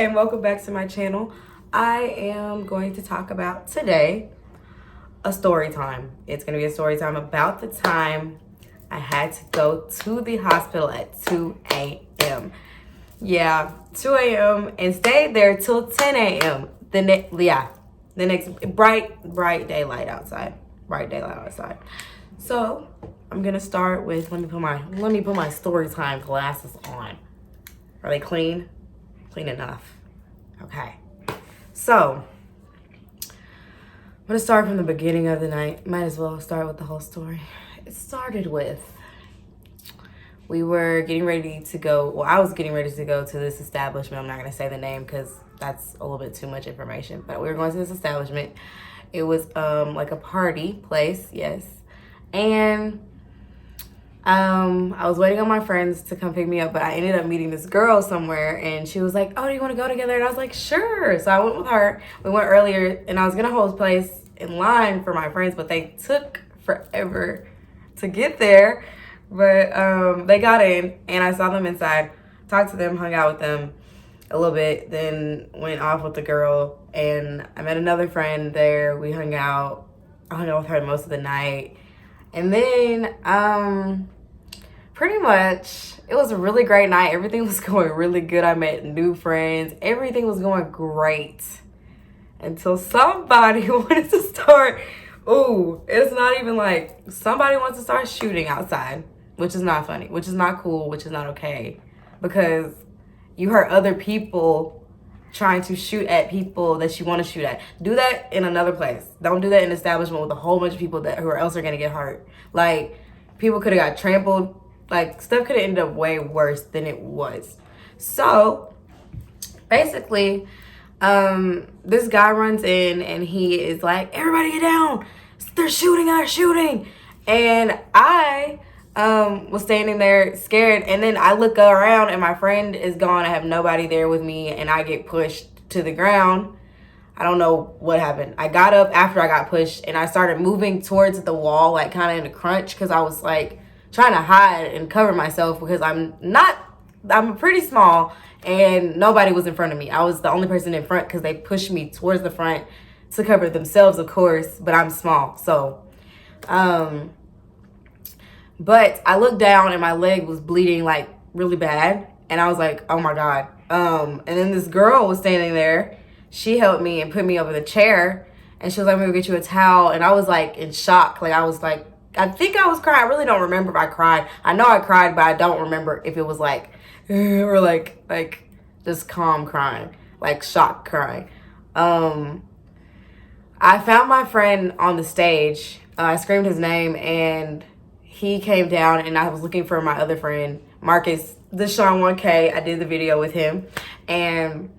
and welcome back to my channel. I am going to talk about today a story time. It's going to be a story time about the time I had to go to the hospital at 2 a.m. Yeah, 2 a.m. and stayed there till 10 a.m. The next bright daylight outside. Bright daylight outside. So I'm gonna start with let me put my story time glasses on. Are they clean? Clean enough. Okay. So I'm gonna start from the beginning of the night. Might as well start with the whole story. It started with we were getting ready to go. Well, I was getting ready to go to this establishment. I'm not gonna say the name because that's a little bit too much information. But we were going to this establishment. It was like a party place, yes. And I was waiting on my friends to come pick me up, but I ended up meeting this girl somewhere, and she was like, "Oh, do you want to go together?" And I was like, "Sure." So I went with her. We went earlier, and I was gonna hold place in line for my friends, but they took forever to get there. But they got in, and I saw them inside, talked to them, hung out with them a little bit, then went off with the girl, and I met another friend there. We hung out. I hung out with her most of the night. And then, pretty much, it was a really great night. Everything was going really good. I met new friends. Everything was going great until somebody wanted to start. Ooh, it's not even like somebody wants to start shooting outside, which is not funny, which is not cool, which is not okay, because you hurt other people trying to shoot at people that you want to shoot at. Do that in another place. Don't do that in an establishment with a whole bunch of people who else are going to get hurt. Like, people could have got trampled. Like, stuff could have ended up way worse than it was. So, basically, this guy runs in and he is like, "Everybody get down. They're shooting. And I was standing there scared, and then I look around and my friend is gone. I have nobody there with me, and I get pushed to the ground. I don't know what happened. I got up after I got pushed, and I started moving towards the wall, like kind of in a crunch, because I was like trying to hide and cover myself because I'm pretty small, and nobody was in front of me. I was the only person in front because they pushed me towards the front to cover themselves, of course, but I'm small. So but I looked down and my leg was bleeding like really bad. And I was like, oh my God. And then this girl was standing there. She helped me and put me over the chair. And she was like, "I'm gonna get you a towel." And I was like in shock. Like, I was like, I think I was crying. I really don't remember if I cried. I know I cried, but I don't remember if it was like, or like just calm crying, like shock crying. I found my friend on the stage. I screamed his name, and he came down, and I was looking for my other friend, Marcus, Deshaun 1K. I did the video with him, and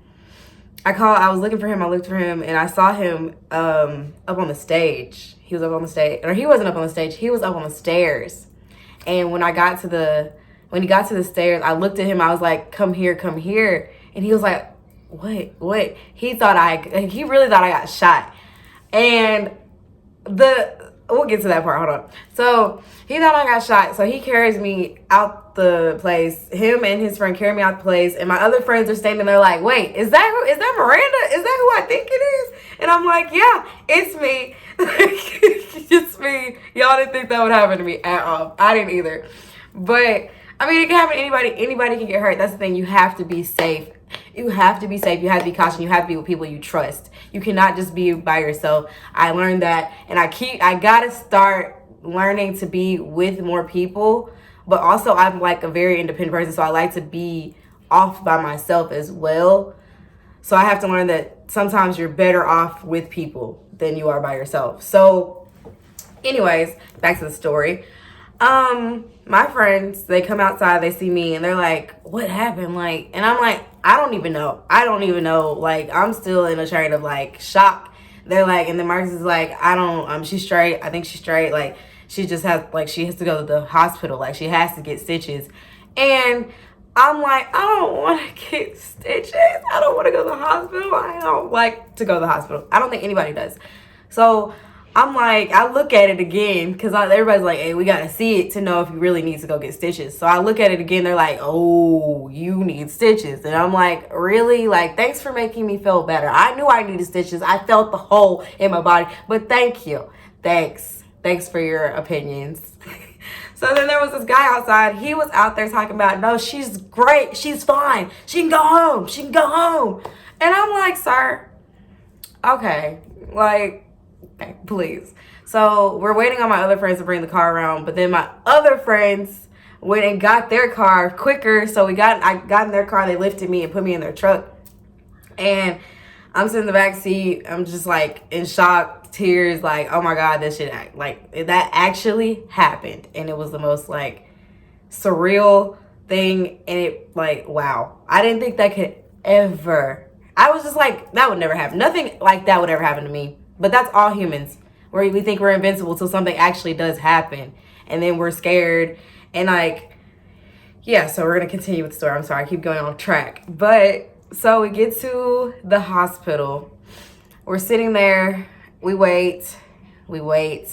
I was looking for him. I looked for him, and I saw him up on the stage. He was up on the stage, or he wasn't up on the stage. He was up on the stairs. And when he got to the stairs, I looked at him. I was like, come here. And he was like, what? He really thought I got shot. And we'll get to that part. Hold on. So he thought I got shot. So he carries me out the place. Him and his friend carry me out the place. And my other friends are standing there like, "Wait, is that Miranda? Is that who I think it is?" And I'm like, "Yeah, it's me." It's me. Y'all didn't think that would happen to me at all. I didn't either. But I mean, it can happen to anybody. Anybody can get hurt. That's the thing. You have to be safe. You have to be safe. You have to be cautious. You have to be with people you trust. You cannot just be by yourself. I learned that, and I gotta start learning to be with more people. But also, I'm like a very independent person, so I like to be off by myself as well. So I have to learn that sometimes you're better off with people than you are by yourself. So anyways, back to the story. My friends, they come outside, they see me, and they're like, "What happened?" Like, and I'm like, I don't even know. Like, I'm still in a train of like shock. They're like, and then Marcus is like, she's straight. I think she's straight. Like, she just has, like, she has to go to the hospital. Like, she has to get stitches. And I'm like, I don't want to get stitches. I don't want to go to the hospital. I don't like to go to the hospital. I don't think anybody does. So I'm like, I look at it again because everybody's like, hey, we got to see it to know if you really need to go get stitches. So I look at it again. They're like, oh, you need stitches. And I'm like, really? Like, thanks for making me feel better. I knew I needed stitches. I felt the hole in my body. But thank you. Thanks for your opinions. So then there was this guy outside. He was out there talking about, no, she's great. She's fine. She can go home. She can go home. And I'm like, sir, okay, like, okay, please. So we're waiting on my other friends to bring the car around. But then my other friends went and got their car quicker. So I got in their car. They lifted me and put me in their truck. And I'm sitting in the back seat. I'm just like in shock, tears, like, oh my God, this shit, like, that actually happened. And it was the most like surreal thing. And it, like, wow, I didn't think that could ever, I was just like, that would never happen. Nothing like that would ever happen to me. But that's all humans, where we think we're invincible till something actually does happen. And then we're scared. And like, yeah, so we're going to continue with the story. I'm sorry, I keep going off track. But so we get to the hospital. We're sitting there. We wait, and we wait.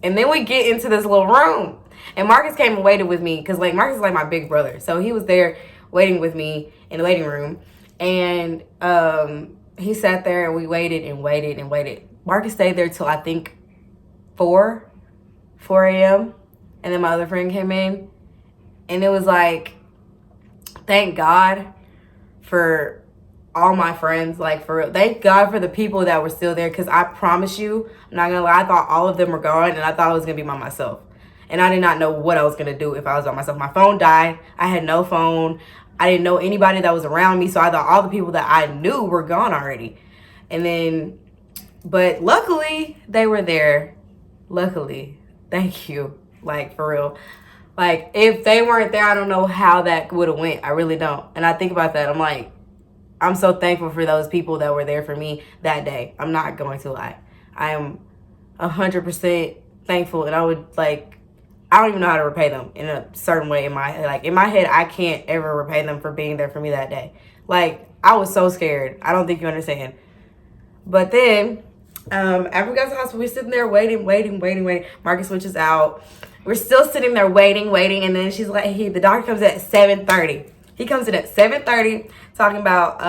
And then we get into this little room. And Marcus came and waited with me because, like, Marcus is like my big brother. So he was there waiting with me in the waiting room. And he sat there and we waited and waited and waited. Marcus stayed there till I think 4 a.m. And then my other friend came in. And it was like, thank God for all my friends, like, for real. Thank God for the people that were still there, because I promise you, I'm not gonna lie, I thought all of them were gone, and I thought I was gonna be by myself. And I did not know what I was gonna do if I was by myself. My phone died. I had no phone. I didn't know anybody that was around me, so I thought all the people that I knew were gone already. And then, but luckily, they were there. Luckily. Thank you. Like, for real. Like, if they weren't there, I don't know how that would have went. I really don't. And I think about that. I'm like, I'm so thankful for those people that were there for me that day. I'm not going to lie. I am 100% thankful. And I would, like, I don't even know how to repay them in a certain way in my head. Like, in my head, I can't ever repay them for being there for me that day. Like, I was so scared. I don't think you understand. But then, after we got to the hospital, we're sitting there waiting. Marcus switches out. We're still sitting there waiting. And then she's like, the doctor comes at 7:30. He comes in at 7:30 talking about,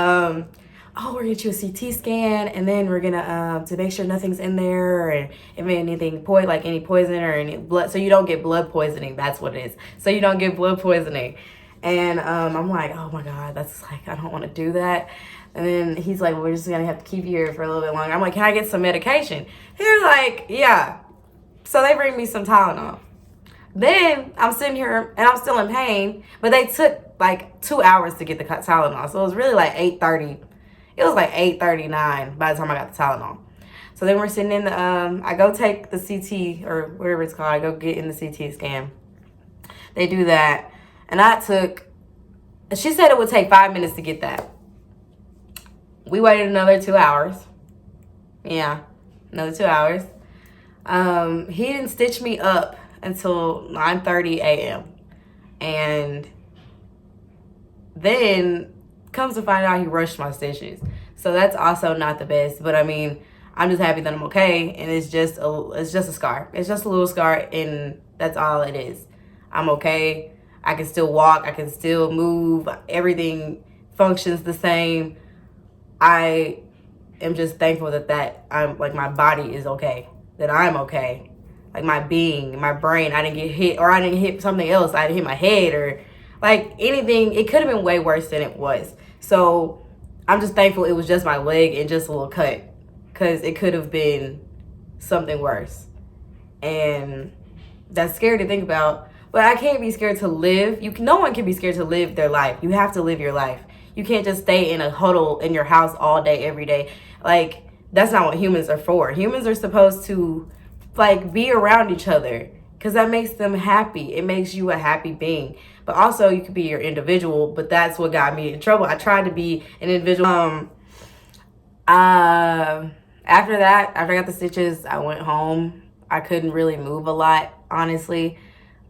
we're going to get you a CT scan, and then we're going to make sure nothing's in there, and if anything, like any poison or any blood, so you don't get blood poisoning. That's what it is. So you don't get blood poisoning. And I'm like, oh my God, that's like, I don't want to do that. And then he's like, well, we're just going to have to keep you here for a little bit longer. I'm like, can I get some medication? He's like, yeah. So they bring me some Tylenol. Then I'm sitting here and I'm still in pain, but they took like 2 hours to get the Tylenol. So it was really like 8:30. It was like 8:39 by the time I got the Tylenol. So then we're sitting in the, I go take the CT or whatever it's called. I go get in the CT scan. They do that. And she said it would take 5 minutes to get that. We waited another 2 hours. Yeah, another 2 hours. He didn't stitch me up until 9:30 a.m. And then comes to find out he rushed my stitches. So that's also not the best. But I mean, I'm just happy that I'm okay. And it's just a scar. It's just a little scar, and that's all it is. I'm okay. I can still walk. I can still move. Everything functions the same. I am just thankful that I'm like, my body is okay. That I'm okay. Like, my being, my brain, I didn't get hit, or I didn't hit something else. I didn't hit my head, or like anything. It could have been way worse than it was. So I'm just thankful it was just my leg and just a little cut, because it could have been something worse. And that's scary to think about. But I can't be scared to live. No one can be scared to live their life. You have to live your life. You can't just stay in a huddle in your house all day, every day. Like, that's not what humans are for. Humans are supposed to, like, be around each other, because that makes them happy. It makes you a happy being. But also, you could be your individual, but that's what got me in trouble. I tried to be an individual. After that, after I got the stitches, I went home. I couldn't really move a lot, honestly.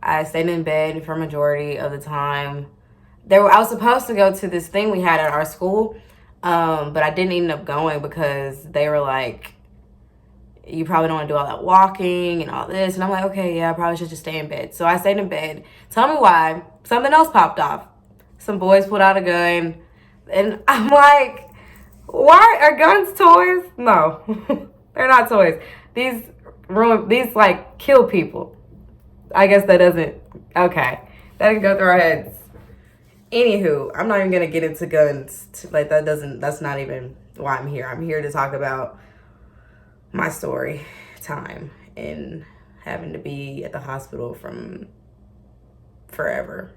I stayed in bed for majority of the time. I was supposed to go to this thing we had at our school, But I didn't end up going because they were like, you probably don't want to do all that walking and all this. And I'm like, okay, yeah, I probably should just stay in bed. So I stayed in bed. Tell me why. Something else popped off. Some boys pulled out a gun. And I'm like, why are guns toys? No, they're not toys. These like kill people. I guess that doesn't, okay. That didn't go through our heads. Anywho, I'm not even going to get into guns. That's not even why I'm here. I'm here to talk about my story time and having to be at the hospital from forever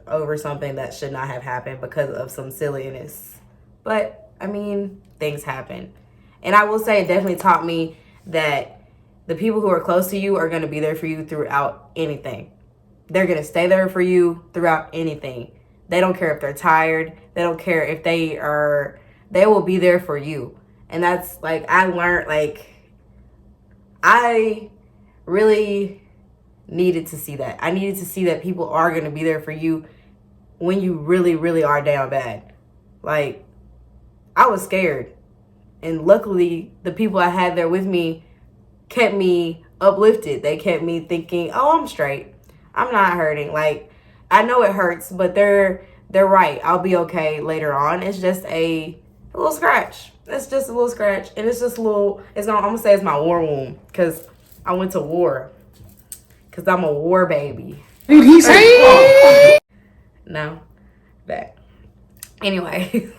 over something that should not have happened because of some silliness. But I mean, things happen. And I will say it definitely taught me that the people who are close to you are going to be there for you throughout anything. They're going to stay there for you throughout anything. They don't care if they're tired. They don't care if they will be there for you. And that's like, I learned, like, I really needed to see that. I needed to see that people are going to be there for you when you really, really are down bad. Like, I was scared. And luckily, the people I had there with me kept me uplifted. They kept me thinking, oh, I'm straight. I'm not hurting. Like, I know it hurts, but they're right. I'll be okay later on. It's just a little scratch. It's just a little scratch. And it's just a little, I'm going to say it's my war wound. Because I went to war. Because I'm a war baby. Did he say? No. Back. Anyway.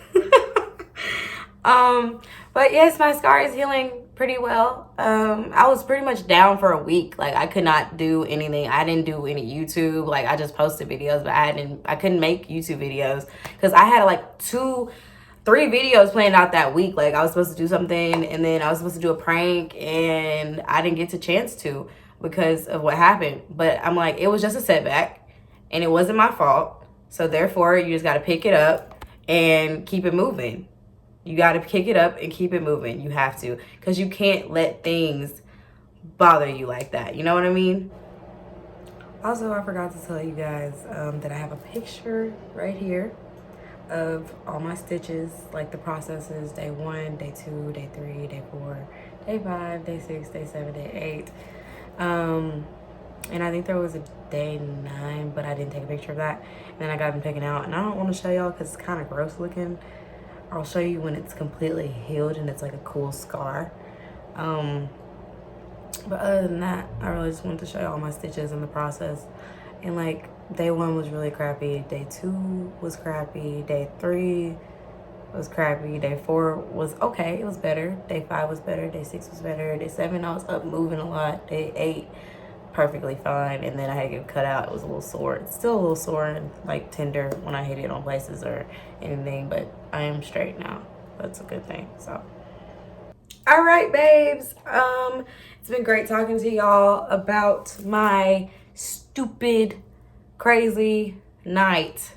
But yes, my scar is healing pretty well. I was pretty much down for a week. Like, I could not do anything. I didn't do any YouTube. Like, I just posted videos, but I couldn't make YouTube videos because I had like 2-3 videos planned out that week. Like, I was supposed to do something, and then I was supposed to do a prank, and I didn't get the chance to because of what happened. But I'm like, it was just a setback, and it wasn't my fault. So therefore, you just got to pick it up and keep it moving. You got to pick it up and keep it moving. You have to. Because you can't let things bother you like that. You know what I mean? Also, I forgot to tell you guys that I have a picture right here of all my stitches. Like the processes. Day 1, day 2, day 3, day 4, day 5, day 6, day 7, day 8. And I think there was a day 9, but I didn't take a picture of that. And then I got them taken out. And I don't want to show y'all because it's kind of gross looking. I'll show you when it's completely healed and it's like a cool scar. But other than that, I really just wanted to show you all my stitches in the process. And like, day 1 was really crappy. Day 2 was crappy. Day 3 was crappy. Day 4 was okay. It was better. Day 5 was better. Day 6 was better. Day 7, I was up moving a lot. Day 8, perfectly fine. And then I had to get it cut out. It was a little sore. It's still a little sore and like tender when I hit it on places or anything, but I am straight now. That's a good thing. So all right, babes, it's been great talking to y'all about my stupid crazy night.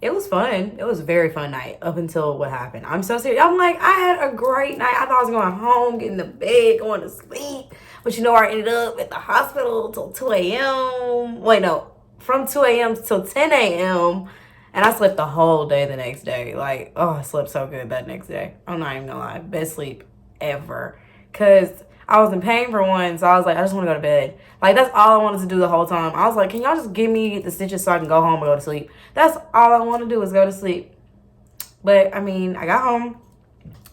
It was fun. It was a very fun night up until what happened. I'm so serious. I'm like, I had a great night. I thought I was going home, getting to bed, going to sleep. But you know where I ended up? At the hospital till 2 a.m. Wait, no. From 2 a.m. till 10 a.m. And I slept the whole day the next day. Like, oh, I slept so good that next day. I'm not even gonna lie. Best sleep ever. Because I was in pain for one, so I was like, I just want to go to bed. Like, that's all I wanted to do the whole time. I was like, can y'all just give me the stitches so I can go home and go to sleep? That's all I want to do is go to sleep. But, I mean, I got home,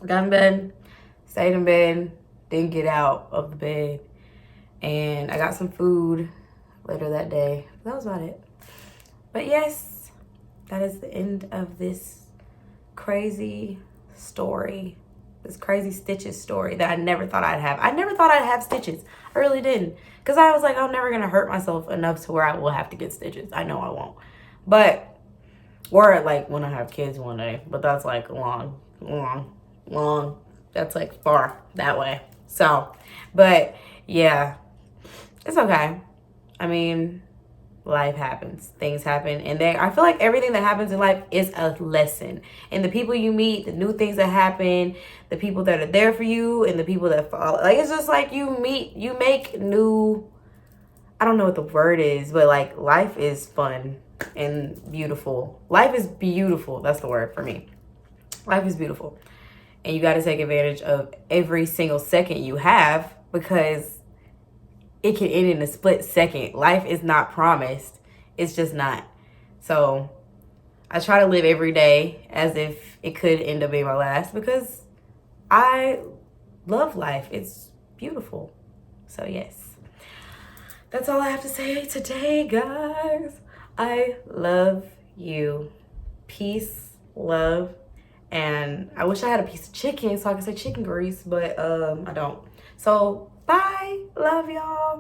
got in bed, stayed in bed, didn't get out of the bed. And I got some food later that day. That was about it. But, yes, that is the end of this crazy story. This crazy stitches story that I never thought I'd have. I never thought I'd have stitches. I really didn't. Because I was like, I'm never going to hurt myself enough to where I will have to get stitches. I know I won't. But, or like when I have kids one day. But that's like long. That's like far that way. So, but yeah, it's okay. I mean, life happens. Things happen. And I feel like everything that happens in life is a lesson. And the people you meet, the new things that happen, the people that are there for you, and the people that follow. Like, it's just like you make new, I don't know what the word is, but like life is fun. and beautiful. Life is beautiful. That's the word for me. Life is beautiful. And you got to take advantage of every single second you have, because it can end in a split second. Life is not promised. It's just not. So I try to live every day as if it could end up being my last, because I love life. It's beautiful. So yes, that's all I have to say today, guys. I love you. Peace, love, and I wish I had a piece of chicken so I could say chicken grease, but I don't. So bye. Love y'all.